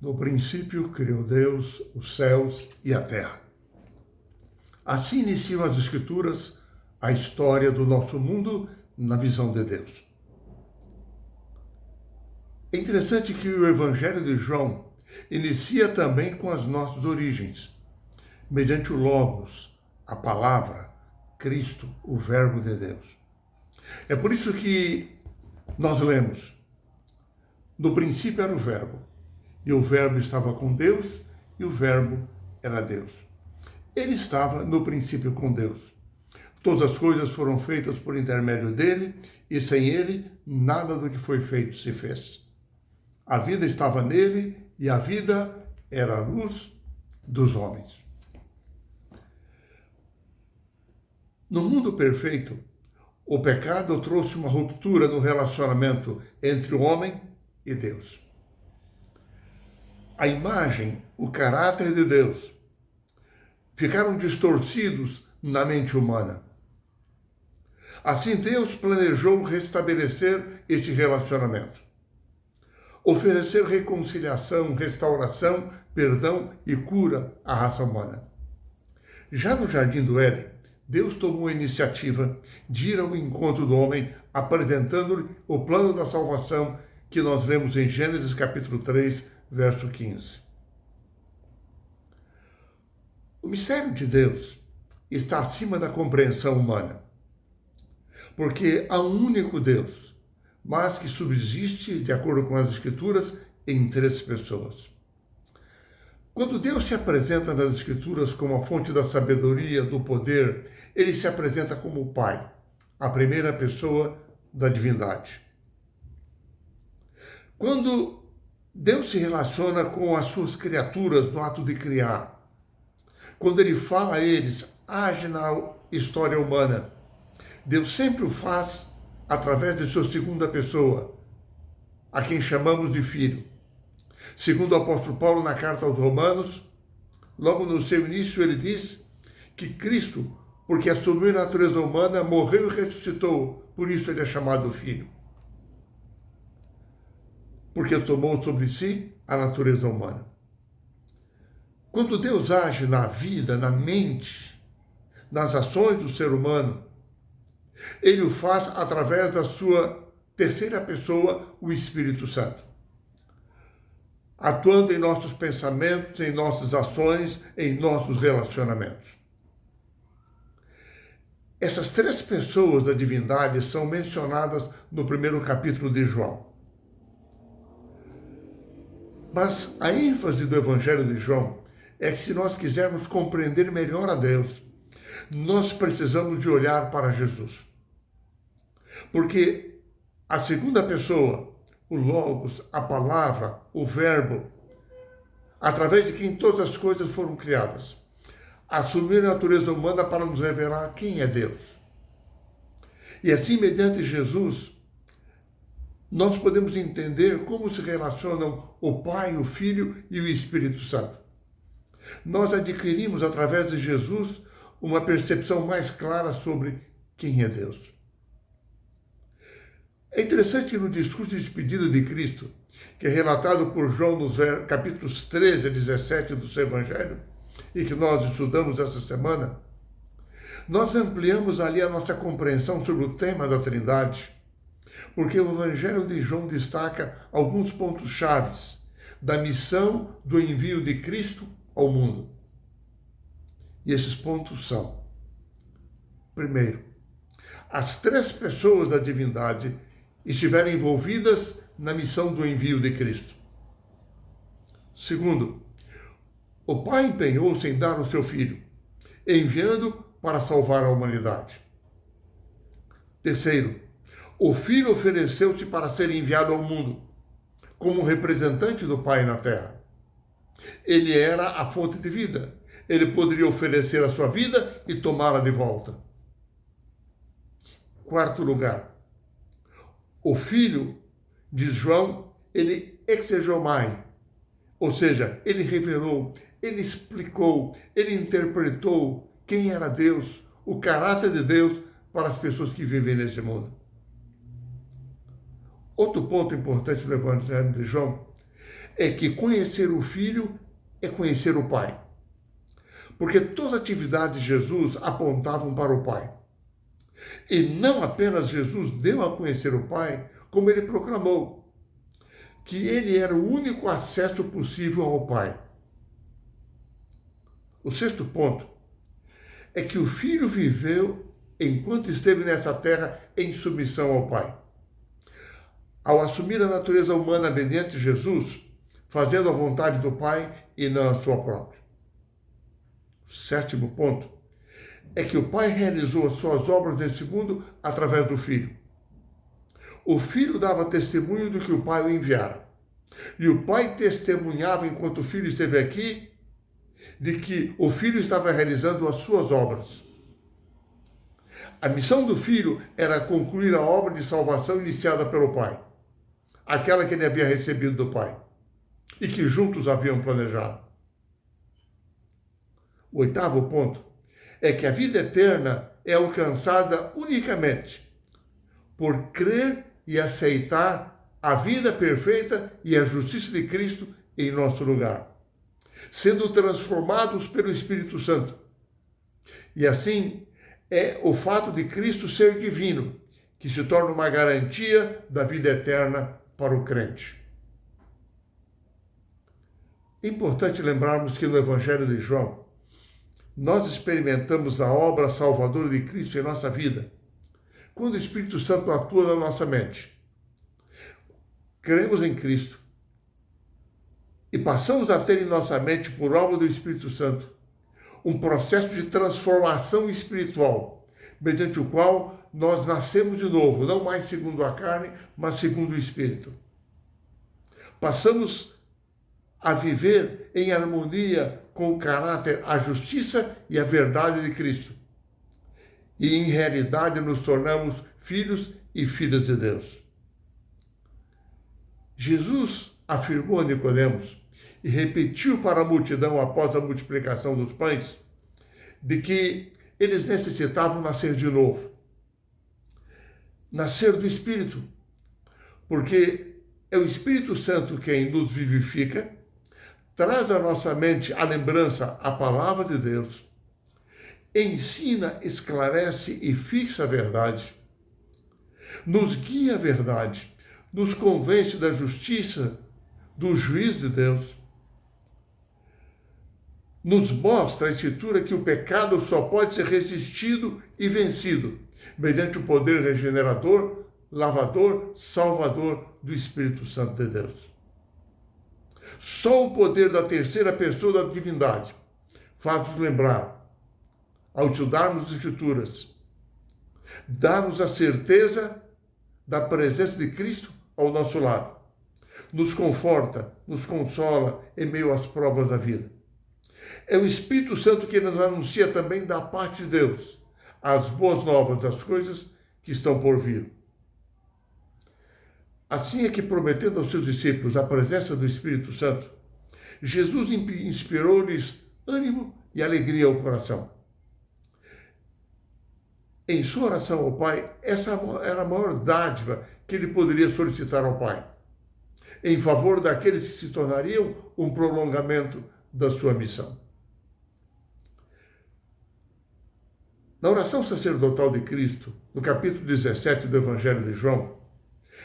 No princípio criou Deus os céus e a terra. Assim iniciam as Escrituras a história do nosso mundo na visão de Deus. É interessante que o Evangelho de João inicia também com as nossas origens, mediante o Logos, a palavra, Cristo, o Verbo de Deus. É por isso que nós lemos: no princípio era o Verbo, e o Verbo estava com Deus, e o Verbo era Deus. Ele estava no princípio com Deus. Todas as coisas foram feitas por intermédio dele, e sem ele, nada do que foi feito se fez. A vida estava nele, e a vida era a luz dos homens. No mundo perfeito, o pecado trouxe uma ruptura no relacionamento entre o homem e Deus. A imagem, o caráter de Deus ficaram distorcidos na mente humana. Assim, Deus planejou restabelecer este relacionamento, oferecer reconciliação, restauração, perdão e cura à raça humana. Já no Jardim do Éden, Deus tomou a iniciativa de ir ao encontro do homem, apresentando-lhe o plano da salvação que nós lemos em Gênesis capítulo 3, verso 15. O mistério de Deus está acima da compreensão humana, porque há um único Deus, mas que subsiste, de acordo com as Escrituras, em três pessoas. Quando Deus se apresenta nas Escrituras como a fonte da sabedoria, do poder, ele se apresenta como o Pai, a primeira pessoa da divindade. Quando Deus se relaciona com as suas criaturas no ato de criar, quando ele fala a eles, age na história humana, Deus sempre o faz através de sua segunda pessoa, a quem chamamos de Filho. Segundo o apóstolo Paulo, na carta aos Romanos, logo no seu início, ele diz que Cristo, porque assumiu a natureza humana, morreu e ressuscitou, por isso ele é chamado Filho. Porque tomou sobre si a natureza humana. Quando Deus age na vida, na mente, nas ações do ser humano, ele o faz através da sua terceira pessoa, o Espírito Santo, atuando em nossos pensamentos, em nossas ações, em nossos relacionamentos. Essas três pessoas da divindade são mencionadas no primeiro capítulo de João. Mas a ênfase do Evangelho de João é que, se nós quisermos compreender melhor a Deus, nós precisamos de olhar para Jesus. Porque a segunda pessoa, o Logos, a palavra, o Verbo, através de quem todas as coisas foram criadas, assumiu a natureza humana para nos revelar quem é Deus. E assim, mediante Jesus, nós podemos entender como se relacionam o Pai, o Filho e o Espírito Santo. Nós adquirimos, através de Jesus, uma percepção mais clara sobre quem é Deus. É interessante que no discurso de despedida de Cristo, que é relatado por João nos capítulos 13 a 17 do seu Evangelho, e que nós estudamos essa semana, nós ampliamos ali a nossa compreensão sobre o tema da Trindade, porque o Evangelho de João destaca alguns pontos chaves da missão do envio de Cristo ao mundo. E esses pontos são: primeiro, as três pessoas da divindade estiveram envolvidas na missão do envio de Cristo. Segundo, o Pai empenhou-se em dar o seu Filho, enviando para salvar a humanidade. Terceiro, o Filho ofereceu-se para ser enviado ao mundo, como representante do Pai na terra. Ele era a fonte de vida. Ele poderia oferecer a sua vida e tomá-la de volta. Quarto lugar, o Filho, diz João, ele exegomai, ou seja, ele revelou, ele explicou, ele interpretou quem era Deus, o caráter de Deus para as pessoas que vivem nesse mundo. Outro ponto importante do Evangelho de João é que conhecer o Filho é conhecer o Pai. Porque todas as atividades de Jesus apontavam para o Pai. E não apenas Jesus deu a conhecer o Pai, como ele proclamou que ele era o único acesso possível ao Pai. O sexto ponto é que o Filho viveu enquanto esteve nessa terra em submissão ao Pai. Ao assumir a natureza humana mediante Jesus, fazendo a vontade do Pai e não a sua própria. Sétimo ponto é que o Pai realizou as suas obras nesse mundo através do Filho. O Filho dava testemunho do que o Pai o enviara. E o Pai testemunhava, enquanto o Filho esteve aqui, de que o Filho estava realizando as suas obras. A missão do Filho era concluir a obra de salvação iniciada pelo Pai, aquela que ele havia recebido do Pai, e que juntos haviam planejado. O oitavo ponto é que a vida eterna é alcançada unicamente por crer e aceitar a vida perfeita e a justiça de Cristo em nosso lugar, sendo transformados pelo Espírito Santo. E assim é o fato de Cristo ser divino, que se torna uma garantia da vida eterna para o crente. É importante lembrarmos que no Evangelho de João, nós experimentamos a obra salvadora de Cristo em nossa vida, quando o Espírito Santo atua na nossa mente. Cremos em Cristo e passamos a ter em nossa mente, por obra do Espírito Santo, um processo de transformação espiritual, mediante o qual nós nascemos de novo, não mais segundo a carne, mas segundo o Espírito. Passamos a viver em harmonia com o caráter, a justiça e a verdade de Cristo. E, em realidade, nos tornamos filhos e filhas de Deus. Jesus afirmou a Nicodemos e repetiu para a multidão após a multiplicação dos pães de que eles necessitavam nascer de novo. Nascer do Espírito, porque é o Espírito Santo quem nos vivifica, traz à nossa mente a lembrança, a palavra de Deus, ensina, esclarece e fixa a verdade, nos guia a verdade, nos convence da justiça, do juízo de Deus, nos mostra a Escritura que o pecado só pode ser resistido e vencido mediante o poder regenerador, lavador, salvador do Espírito Santo de Deus. Só o poder da terceira pessoa da divindade faz-nos lembrar, ao estudarmos as Escrituras, dá-nos a certeza da presença de Cristo ao nosso lado. Nos conforta, nos consola em meio às provas da vida. É o Espírito Santo que nos anuncia também da parte de Deus as boas novas das coisas que estão por vir. Assim é que, prometendo aos seus discípulos a presença do Espírito Santo, Jesus inspirou-lhes ânimo e alegria ao coração. Em sua oração ao Pai, essa era a maior dádiva que ele poderia solicitar ao Pai, em favor daqueles que se tornariam um prolongamento da sua missão. Na oração sacerdotal de Cristo, no capítulo 17 do Evangelho de João,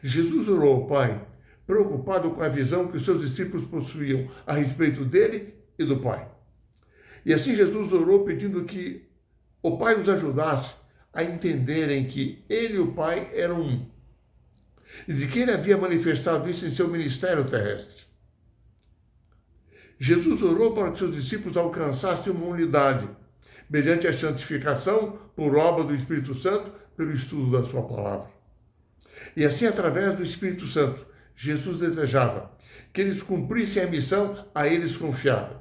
Jesus orou ao Pai, preocupado com a visão que os seus discípulos possuíam a respeito dele e do Pai. E assim Jesus orou pedindo que o Pai os ajudasse a entenderem que ele e o Pai eram um, e de que ele havia manifestado isso em seu ministério terrestre. Jesus orou para que seus discípulos alcançassem uma unidade, mediante a santificação por obra do Espírito Santo, pelo estudo da sua palavra. E assim, através do Espírito Santo, Jesus desejava que eles cumprissem a missão a eles confiada.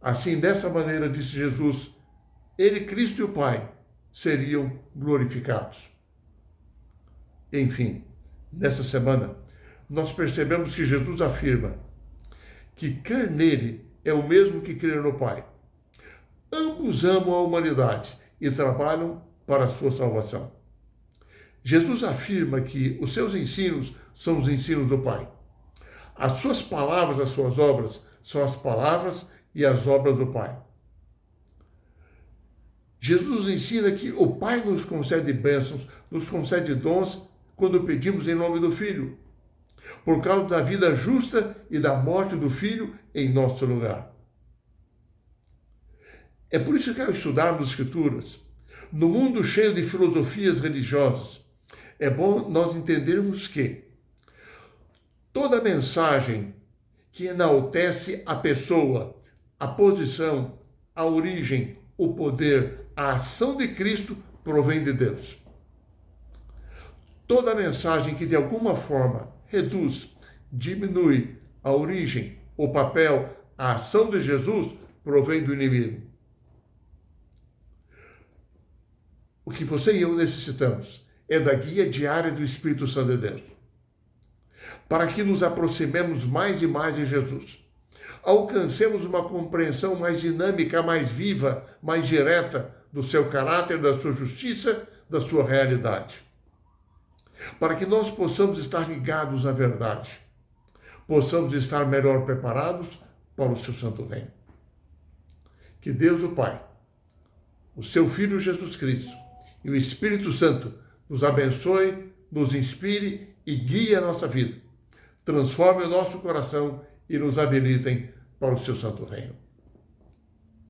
Assim, dessa maneira, disse Jesus, ele, Cristo e o Pai seriam glorificados. Enfim, nessa semana, nós percebemos que Jesus afirma que crer nele é o mesmo que crer no Pai. Ambos amam a humanidade e trabalham para a sua salvação. Jesus afirma que os seus ensinos são os ensinos do Pai. As suas palavras, as suas obras, são as palavras e as obras do Pai. Jesus nos ensina que o Pai nos concede bênçãos, nos concede dons quando pedimos em nome do Filho, por causa da vida justa e da morte do Filho em nosso lugar. É por isso que, ao estudarmos as Escrituras, no mundo cheio de filosofias religiosas, é bom nós entendermos que toda mensagem que enaltece a pessoa, a posição, a origem, o poder, a ação de Cristo provém de Deus. Toda mensagem que de alguma forma reduz, diminui a origem, o papel, a ação de Jesus provém do inimigo. O que você e eu necessitamos é da guia diária do Espírito Santo de Deus, para que nos aproximemos mais e mais de Jesus, alcancemos uma compreensão mais dinâmica, mais viva, mais direta do seu caráter, da sua justiça, da sua realidade. Para que nós possamos estar ligados à verdade, possamos estar melhor preparados para o seu santo reino. Que Deus, o Pai, o seu Filho Jesus Cristo e o Espírito Santo nos abençoe, nos inspire e guie a nossa vida, transforme o nosso coração e nos habilitem para o seu santo reino.